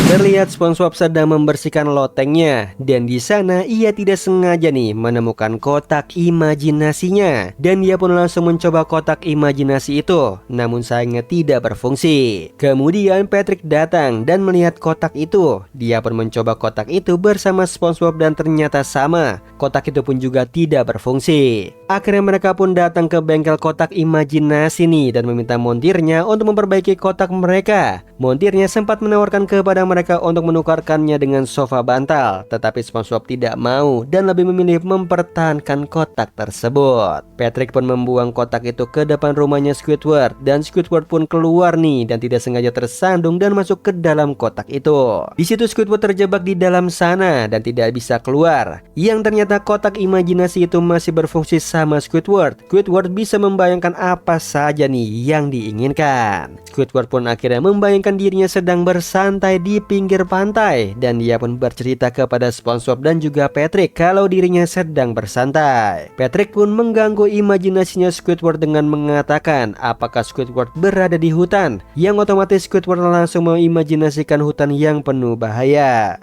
Terlihat SpongeBob sedang membersihkan lotengnya dan di sana ia tidak sengaja nih menemukan kotak imajinasinya dan dia pun langsung mencoba kotak imajinasi itu, namun sayangnya tidak berfungsi. Kemudian Patrick datang dan melihat kotak itu. Dia pun mencoba kotak itu bersama SpongeBob dan ternyata sama. Kotak itu pun juga tidak berfungsi. Akhirnya mereka pun datang ke bengkel kotak imajinasi nih dan meminta montirnya untuk memperbaiki kotak mereka. Montirnya sempat menawarkan kepada mereka untuk menukarkannya dengan sofa bantal, tetapi SpongeBob tidak mau dan lebih memilih mempertahankan kotak tersebut. Patrick pun membuang kotak itu ke depan rumahnya Squidward dan Squidward pun keluar nih dan tidak sengaja tersandung dan masuk ke dalam kotak itu. Di situ Squidward terjebak di dalam sana dan tidak bisa keluar. Yang ternyata kotak imajinasi itu masih berfungsi sama Squidward. Squidward bisa membayangkan apa saja nih yang diinginkan. Squidward pun akhirnya membayangkan dirinya sedang bersantai di pinggir pantai dan dia pun bercerita kepada SpongeBob dan juga Patrick kalau dirinya sedang bersantai. Patrick pun mengganggu imajinasinya Squidward dengan mengatakan apakah Squidward berada di hutan, yang otomatis Squidward langsung mengimajinasikan hutan yang penuh bahaya.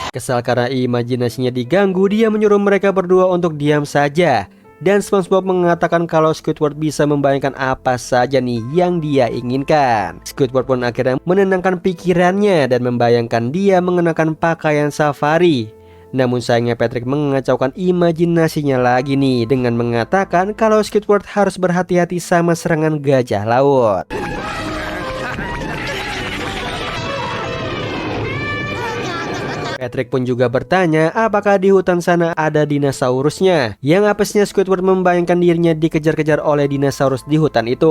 Kesal karena imajinasinya diganggu, dia menyuruh mereka berdua untuk diam saja. Dan SpongeBob mengatakan kalau Squidward bisa membayangkan apa saja nih yang dia inginkan. Squidward pun akhirnya menenangkan pikirannya dan membayangkan dia mengenakan pakaian safari. Namun sayangnya Patrick mengacaukan imajinasinya lagi nih dengan mengatakan kalau Squidward harus berhati-hati sama serangan gajah laut. Patrick pun juga bertanya apakah di hutan sana ada dinosaurusnya. Yang apesnya Squidward membayangkan dirinya dikejar-kejar oleh dinosaurus di hutan itu.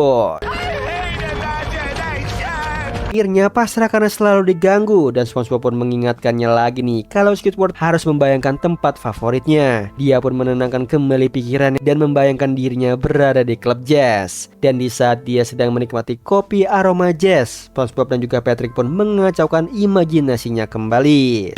Akhirnya pasrah karena selalu diganggu dan SpongeBob pun mengingatkannya lagi nih kalau Squidward harus membayangkan tempat favoritnya. Dia pun menenangkan kembali pikirannya dan membayangkan dirinya berada di klub jazz. Dan di saat dia sedang menikmati kopi aroma jazz, SpongeBob dan juga Patrick pun mengacaukan imajinasinya kembali.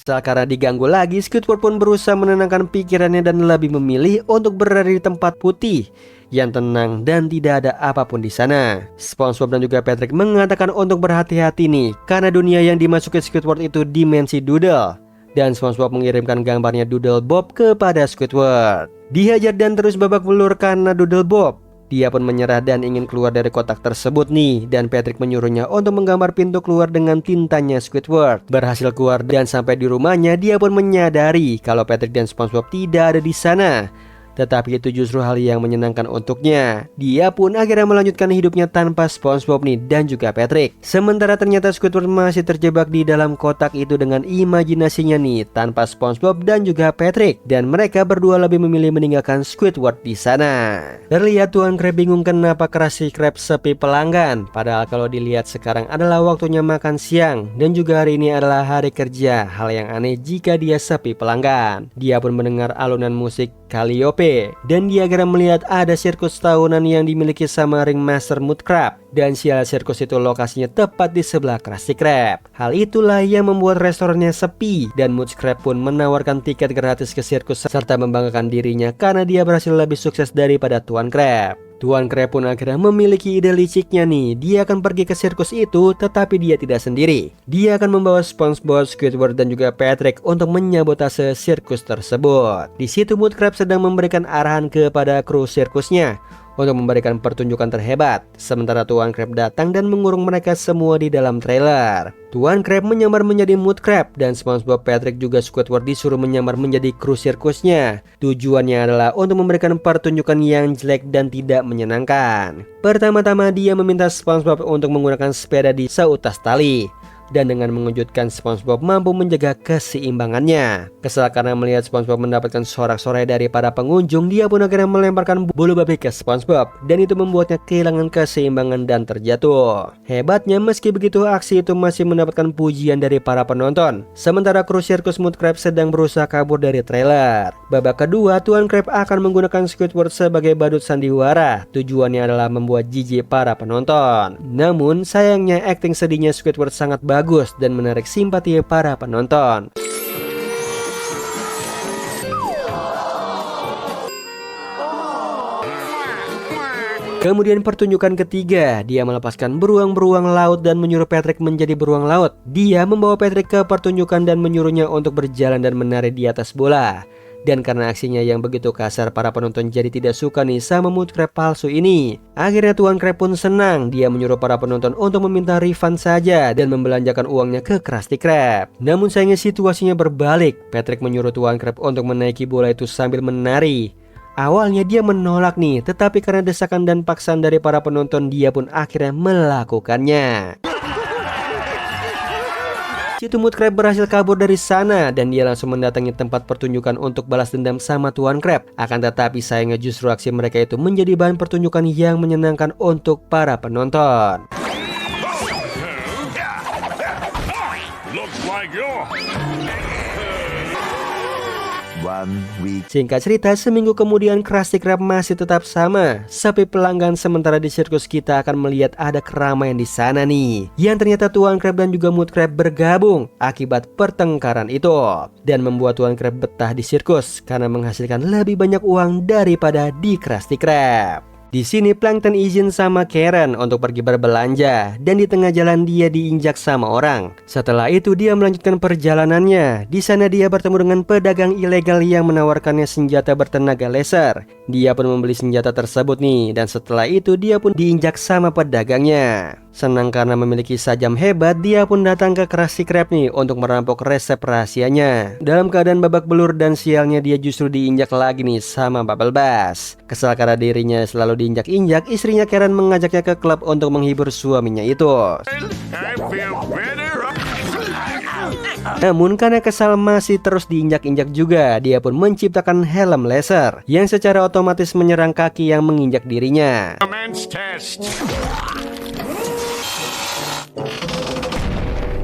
Kesal karena diganggu lagi, Squidward pun berusaha menenangkan pikirannya dan lebih memilih untuk berada di tempat putih yang tenang dan tidak ada apapun di sana. SpongeBob dan juga Patrick mengatakan untuk berhati-hati nih karena dunia yang dimasuki Squidward itu dimensi Doodle. Dan SpongeBob mengirimkan gambarnya Doodle Bob kepada Squidward. Dihajar dan terus babak belur karena Doodle Bob. Dia pun menyerah dan ingin keluar dari kotak tersebut nih. Dan Patrick menyuruhnya untuk menggambar pintu keluar dengan tintanya Squidward. Berhasil keluar dan sampai di rumahnya dia pun menyadari kalau Patrick dan SpongeBob tidak ada di sana. Tetapi itu justru hal yang menyenangkan untuknya. Dia pun akhirnya melanjutkan hidupnya tanpa SpongeBob nih dan juga Patrick. Sementara ternyata Squidward masih terjebak di dalam kotak itu dengan imajinasinya nih tanpa SpongeBob dan juga Patrick. Dan mereka berdua lebih memilih meninggalkan Squidward di sana. Terlihat Tuan Krab bingung kenapa Krusty Krab sepi pelanggan. Padahal kalau dilihat sekarang adalah waktunya makan siang dan juga hari ini adalah hari kerja. Hal yang aneh jika dia sepi pelanggan. Dia pun mendengar alunan musik Calliope dan dia akhirnya melihat ada sirkus tahunan yang dimiliki sama Ringmaster Mudcrab. Dan sial sirkus itu lokasinya tepat di sebelah Krusty Krab. Hal itulah yang membuat restorannya sepi dan Mudcrab pun menawarkan tiket gratis ke sirkus serta membanggakan dirinya karena dia berhasil lebih sukses daripada Tuan Krab. Tuan Krab pun akhirnya memiliki ide liciknya nih. Dia akan pergi ke sirkus itu tetapi dia tidak sendiri. Dia akan membawa SpongeBob, Squidward dan juga Patrick untuk menyabotase sirkus tersebut. Di situ Mudcrab sedang memberikan arahan kepada kru sirkusnya untuk memberikan pertunjukan terhebat. Sementara Tuan Krab datang dan mengurung mereka semua di dalam trailer. Tuan Krab menyamar menjadi Mudcrab dan SpongeBob, Patrick juga Squidward disuruh menyamar menjadi kru sirkusnya. Tujuannya adalah untuk memberikan pertunjukan yang jelek dan tidak menyenangkan. Pertama-tama dia meminta SpongeBob untuk menggunakan sepeda di seutas tali. Dan dengan mengejutkan SpongeBob mampu menjaga keseimbangannya. Kesal karena melihat SpongeBob mendapatkan sorak-sorai dari para pengunjung, dia pun akhirnya melemparkan bulu babi ke SpongeBob. Dan itu membuatnya kehilangan keseimbangan dan terjatuh. Hebatnya meski begitu aksi itu masih mendapatkan pujian dari para penonton. Sementara kru sirkus Mudcrab sedang berusaha kabur dari trailer. Babak kedua Tuan Krab akan menggunakan Squidward sebagai badut sandiwara. Tujuannya adalah membuat jijik para penonton. Namun sayangnya akting sedihnya Squidward sangat bagus dan menarik simpati para penonton. Kemudian pertunjukan ketiga, dia melepaskan beruang-beruang laut dan menyuruh Patrick menjadi beruang laut. Dia membawa Patrick ke pertunjukan dan menyuruhnya untuk berjalan dan menari di atas bola. Dan karena aksinya yang begitu kasar, para penonton jadi tidak suka nih sama Mud Krab palsu ini. Akhirnya Tuan Krab pun senang. Dia menyuruh para penonton untuk meminta refund saja dan membelanjakan uangnya ke Krusty Krab. Namun sayangnya situasinya berbalik. Patrick menyuruh Tuan Krab untuk menaiki bola itu sambil menari. Awalnya dia menolak nih, tetapi karena desakan dan paksaan dari para penonton, dia pun akhirnya melakukannya. Si Mud Krab berhasil kabur dari sana dan dia langsung mendatangi tempat pertunjukan untuk balas dendam sama Tuan Krab. Akan tetapi sayangnya justru aksi mereka itu menjadi bahan pertunjukan yang menyenangkan untuk para penonton. Singkat cerita, seminggu kemudian Krusty Krab masih tetap sama. Sepi pelanggan, sementara di sirkus kita akan melihat ada keramaian di sana nih. Yang ternyata Tuan Krab dan juga Mud Krab bergabung akibat pertengkaran itu. Dan membuat Tuan Krab betah di sirkus karena menghasilkan lebih banyak uang daripada di Krusty Krab. Di sini Plankton izin sama Karen untuk pergi berbelanja dan di tengah jalan dia diinjak sama orang. Setelah itu dia melanjutkan perjalanannya. Di sana dia bertemu dengan pedagang ilegal yang menawarkannya senjata bertenaga laser. Dia pun membeli senjata tersebut nih dan setelah itu dia pun diinjak sama pedagangnya. Senang karena memiliki sajam hebat, dia pun datang ke Krusty Krab nih untuk merampok resep rahasianya. Dalam keadaan babak belur dan sialnya dia justru diinjak lagi nih sama Bubble Bass. Kesal karena dirinya selalu diinjak-injak, istrinya Karen mengajaknya ke klub untuk menghibur suaminya itu. Namun karena kesal masih terus diinjak-injak juga, dia pun menciptakan helm laser yang secara otomatis menyerang kaki yang menginjak dirinya.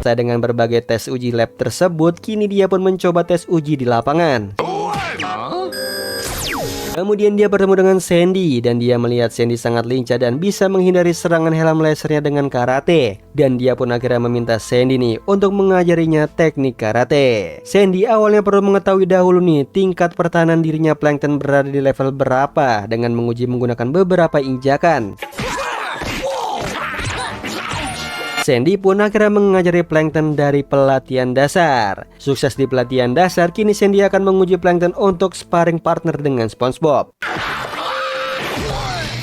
Dengan berbagai tes uji lab tersebut, kini dia pun mencoba tes uji di lapangan. Kemudian dia bertemu dengan Sandy dan dia melihat Sandy sangat lincah dan bisa menghindari serangan helm lasernya dengan karate. Dan dia pun akhirnya meminta Sandy nih untuk mengajarinya teknik karate. Sandy awalnya perlu mengetahui dahulu nih tingkat pertahanan dirinya Plankton berada di level berapa dengan menguji menggunakan beberapa injakan. Sandy pun akhirnya mengajari Plankton dari pelatihan dasar. Sukses di pelatihan dasar, kini Sandy akan menguji Plankton untuk sparring partner dengan SpongeBob.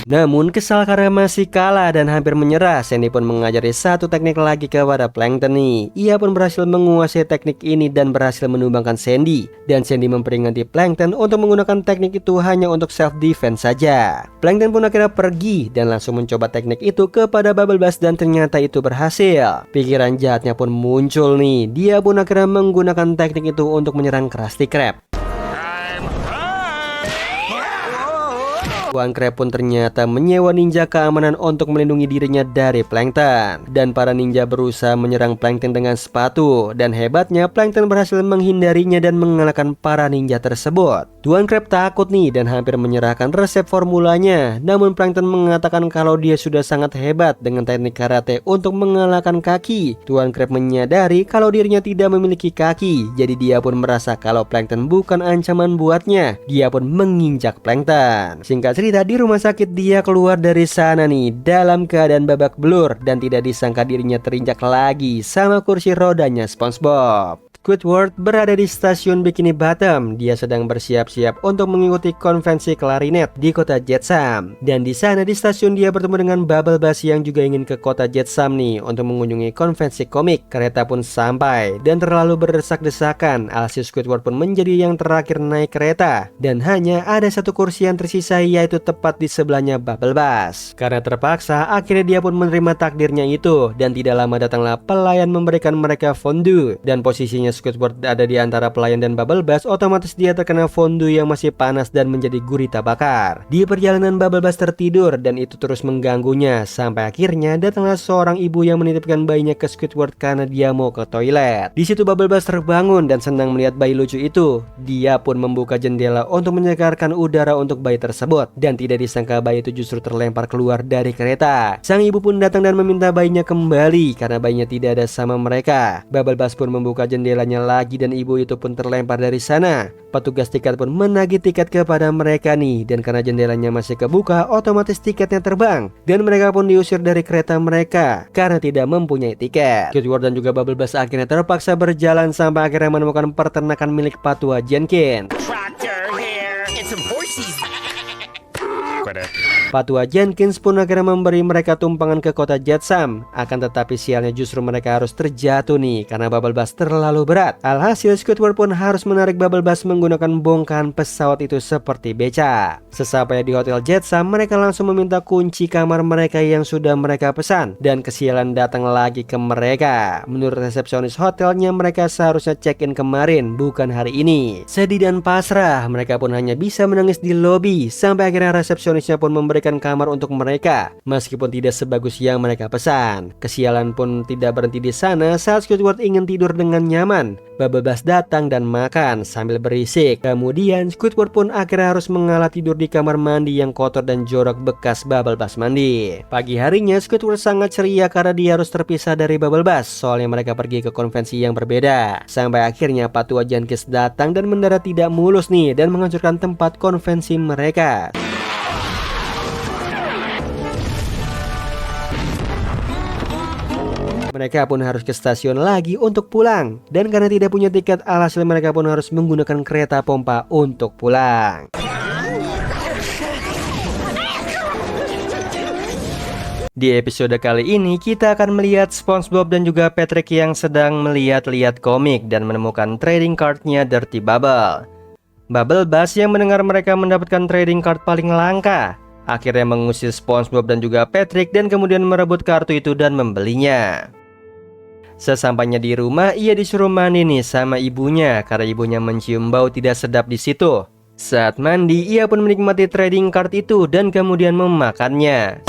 Namun kesal karena masih kalah dan hampir menyerah, Sandy pun mengajari satu teknik lagi kepada Plankton nih. Ia pun berhasil menguasai teknik ini dan berhasil menumbangkan Sandy. Dan Sandy memperingati Plankton untuk menggunakan teknik itu hanya untuk self defense saja. Plankton pun akhirnya pergi dan langsung mencoba teknik itu kepada Bubble Bass dan ternyata itu berhasil. Pikiran jahatnya pun muncul nih. Dia pun akhirnya menggunakan teknik itu untuk menyerang Krusty Krab. Tuan Krab pun ternyata menyewa ninja keamanan untuk melindungi dirinya dari Plankton. Dan para ninja berusaha menyerang Plankton dengan sepatu. Dan hebatnya Plankton berhasil menghindarinya dan mengalahkan para ninja tersebut. Tuan Krab takut nih dan hampir menyerahkan resep formulanya. Namun Plankton mengatakan kalau dia sudah sangat hebat dengan teknik karate untuk mengalahkan kaki. Tuan Krab menyadari kalau dirinya tidak memiliki kaki. Jadi dia pun merasa kalau Plankton bukan ancaman buatnya. Dia pun menginjak Plankton. Singkat cerita, di rumah sakit dia keluar dari sana nih dalam keadaan babak belur dan tidak disangka dirinya terinjak lagi sama kursi rodanya SpongeBob. Squidward berada di stasiun Bikini Bottom. Dia sedang bersiap-siap untuk mengikuti konvensi klarinet di kota Jetsam. Dan di sana di stasiun dia bertemu dengan Bubble Bass yang juga ingin ke kota Jetsam nih untuk mengunjungi konvensi komik. Kereta pun sampai dan terlalu berdesak-desakan. Alhasil Squidward pun menjadi yang terakhir naik kereta. Dan hanya ada satu kursi yang tersisa, yaitu tepat di sebelahnya Bubble Bass. Karena terpaksa, akhirnya dia pun menerima takdirnya itu. Dan tidak lama datanglah pelayan memberikan mereka fondue. Dan posisinya Squidward ada di antara pelayan dan Bubble Bass, otomatis dia terkena fondue yang masih panas dan menjadi gurita bakar. Di perjalanan Bubble Bass tertidur dan itu terus mengganggunya sampai akhirnya datanglah seorang ibu yang menitipkan bayinya ke Squidward karena dia mau ke toilet. Di situ Bubble Bass terbangun dan senang melihat bayi lucu itu. Dia pun membuka jendela untuk menyegarkan udara untuk bayi tersebut dan tidak disangka bayi itu justru terlempar keluar dari kereta. Sang ibu pun datang dan meminta bayinya kembali karena bayinya tidak ada sama mereka. Bubble Bass pun membuka jendela jendelanya lagi dan ibu itu pun terlempar dari sana. Petugas tiket pun menagih tiket kepada mereka nih, dan karena jendelanya masih kebuka, otomatis tiketnya terbang dan mereka pun diusir dari kereta mereka karena tidak mempunyai tiket. Squidward dan juga Bubble Bass akhirnya terpaksa berjalan sampai akhirnya menemukan peternakan milik Patua Jenkins. Patua Jenkins pun akhirnya memberi mereka tumpangan ke kota Jetsam. Akan tetapi sialnya justru mereka harus terjatuh nih karena Bubble Bass terlalu berat. Alhasil Squidward pun harus menarik Bubble Bass menggunakan bongkahan pesawat itu seperti beca. Sesampainya di hotel Jetsam, mereka langsung meminta kunci kamar mereka yang sudah mereka pesan. Dan kesialan datang lagi ke mereka. Menurut resepsionis hotelnya, mereka seharusnya check-in kemarin, bukan hari ini. Sedih dan pasrah, mereka pun hanya bisa menangis di lobi sampai akhirnya resepsionisnya pun memberikan kamar untuk mereka, meskipun tidak sebagus yang mereka pesan. Kesialan pun tidak berhenti di sana. Saat Squidward ingin tidur dengan nyaman, Bubble Bass datang dan makan sambil berisik. Kemudian Squidward pun akhirnya harus mengalah tidur di kamar mandi yang kotor dan jorok bekas Bubble Bass mandi. Pagi harinya Squidward sangat ceria karena dia harus terpisah dari Bubble Bass, soalnya mereka pergi ke konvensi yang berbeda. Sampai akhirnya Patua Jenkins datang dan mendarat tidak mulus nih dan menghancurkan tempat konvensi mereka. Mereka pun harus ke stasiun lagi untuk pulang. Dan karena tidak punya tiket, alhasil mereka pun harus menggunakan kereta pompa untuk pulang. Di episode kali ini kita akan melihat SpongeBob dan juga Patrick yang sedang melihat-lihat komik dan menemukan trading cardnya Dirty Bubble. Bubble Bass yang mendengar mereka mendapatkan trading card paling langka akhirnya mengusir SpongeBob dan juga Patrick dan kemudian merebut kartu itu dan membelinya. Sesampainya di rumah, ia disuruh mandi nih sama ibunya karena ibunya mencium bau tidak sedap di situ. Saat mandi, ia pun menikmati trading card itu dan kemudian memakannya.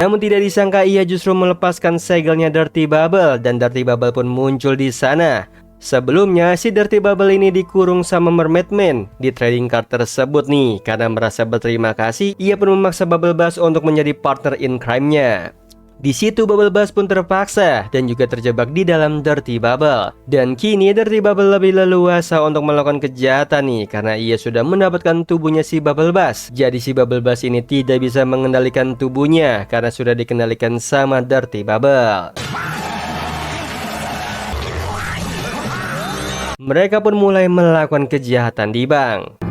Namun tidak disangka ia justru melepaskan segelnya Dirty Bubble dan Dirty Bubble pun muncul di sana. Sebelumnya si Dirty Bubble ini dikurung sama Mermaid Man di trading card tersebut nih. Karena merasa berterima kasih, ia pun memaksa Bubble Bass untuk menjadi partner in crime-nya. Di situ Bubble Bass pun terpaksa dan juga terjebak di dalam Dirty Bubble. Dan kini Dirty Bubble lebih leluasa untuk melakukan kejahatan nih karena ia sudah mendapatkan tubuhnya si Bubble Bass. Jadi si Bubble Bass ini tidak bisa mengendalikan tubuhnya karena sudah dikendalikan sama Dirty Bubble. Mereka pun mulai melakukan kejahatan di bank.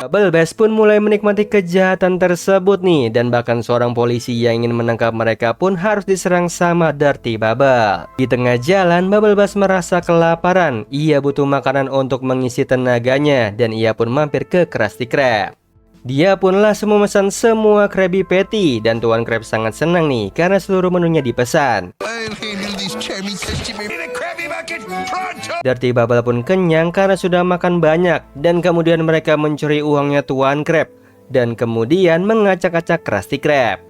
Bubble Bass pun mulai menikmati kejahatan tersebut nih. Dan bahkan seorang polisi yang ingin menangkap mereka pun harus diserang sama Dirty Bubble. Di tengah jalan, Bubble Bass merasa kelaparan. Ia butuh makanan untuk mengisi tenaganya. Dan ia pun mampir ke Krusty Krab. Dia pun langsung memesan semua Krabby Patty. Dan Tuan Krab sangat senang nih karena seluruh menunya dipesan. Dirty Bubble pun kenyang karena sudah makan banyak. Dan kemudian mereka mencuri uangnya Tuan Krab dan kemudian mengacak-acak Krusty Krab.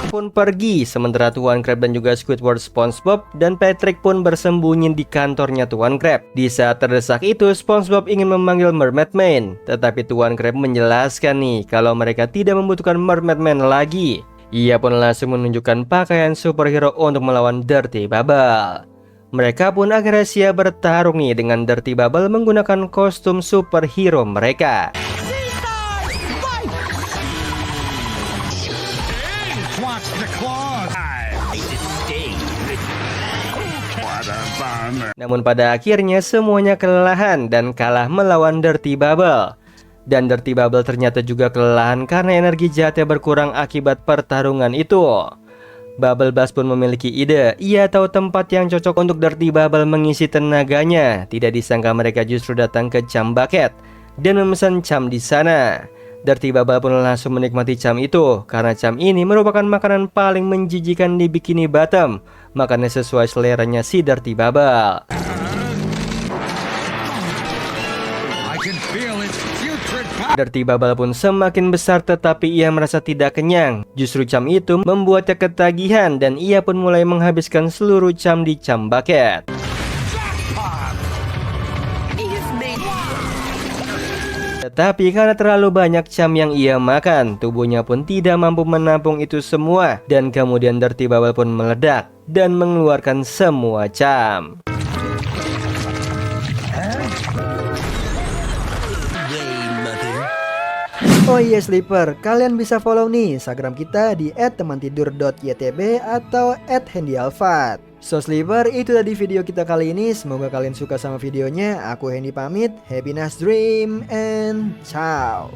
Pun pergi, sementara Tuan Krab dan juga Squidward, SpongeBob dan Patrick pun bersembunyi di kantornya Tuan Krab. Di saat terdesak itu, SpongeBob ingin memanggil Mermaid Man, tetapi Tuan Krab menjelaskan nih kalau mereka tidak membutuhkan Mermaid Man lagi. Ia pun langsung menunjukkan pakaian superhero untuk melawan Dirty Bubble. Mereka pun akhirnya siap bertarung nih dengan Dirty Bubble menggunakan kostum superhero mereka. Namun pada akhirnya semuanya kelelahan dan kalah melawan Dirty Bubble. Dan Dirty Bubble ternyata juga kelelahan karena energi jahatnya berkurang akibat pertarungan itu. Bubble Bass pun memiliki ide. Ia tahu tempat yang cocok untuk Dirty Bubble mengisi tenaganya. Tidak disangka mereka justru datang ke Chum Bucket dan memesan Chum di sana. Dirty Bubble pun langsung menikmati Chum itu karena Chum ini merupakan makanan paling menjijikan di Bikini Bottom. Makannya sesuai seleranya si Dirty Bubble. Dirty Bubble pun semakin besar tetapi ia merasa tidak kenyang. Justru Chum itu membuatnya ketagihan dan ia pun mulai menghabiskan seluruh Chum di Chum Bucket. Tetapi karena terlalu banyak cam yang ia makan, tubuhnya pun tidak mampu menampung itu semua, dan kemudian Dirty Bubble pun meledak dan mengeluarkan semua cam. Oh iya Sleeper, kalian bisa follow nih Instagram kita di @temantidur.ytb atau @handyalfat. So Sleeper, itu tadi video kita kali ini. Semoga kalian suka sama videonya. Aku Hendy pamit. Happy nice dream and ciao.